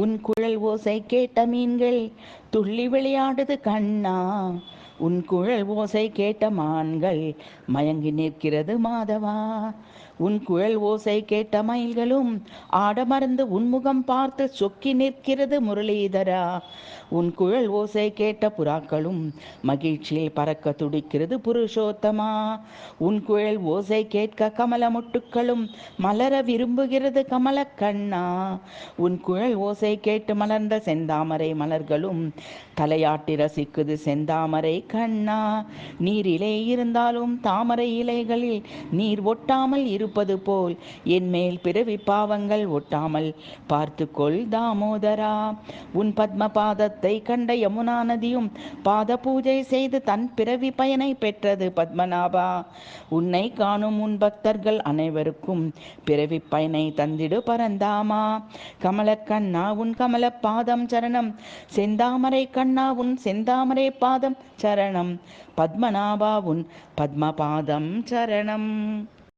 உன் குழல் ஓசை கேட்ட மீன்கள் துள்ளி விளையாடுது கண்ணா. உன் குழல் ஓசை கேட்ட மான்கள் மயங்கி நிற்கிறது மாதவா. உன் குழல் ஓசை கேட்ட மயில்களும் ஆட மறந்து உன்முகம் பார்த்து சொக்கி நிற்கிறது முரளிதரா. உன் குழல் ஓசை கேட்ட புறாக்களும் மகிழ்ச்சியில் பறக்க துடிக்கிறது புருஷோத்தமா. உன் குழல் ஓசை கேட்க கமல மொட்டுக்களும் மலர விரும்புகிறது கமல கண்ணா. உன் குழல் ஓசை கேட்டு மலர்ந்த செந்தாமரை மலர்களும் தலையாட்டி ரசிக்குது செந்தாமரை கண்ணா. நீரிலே இருந்தாலும் தாமரை இலைகளில் நீர் ஒட்டாமல் இருப்பது போல் என் மேல் பிறவி பாவங்கள் ஒட்டாமல் பார்த்து கொள் தாமோதரா. உன் பத்ம பாதத்தை கண்ட யமுனா நதியும் பாத பூஜை செய்து தன் பிறவி பயனை பெற்றது பத்மநாபா. உன்னை காணும் உன் பக்தர்கள் அனைவருக்கும் பிறவி பயனை தந்திடு பரந்தாமா. கமல கண்ணா உன் கமல பாதம் சரணம், செந்தாமரை கண்ணா உன் செந்தாமரை பாதம் சரணம், பத்மநாபா உன் பத்ம பாதம் சரணம்.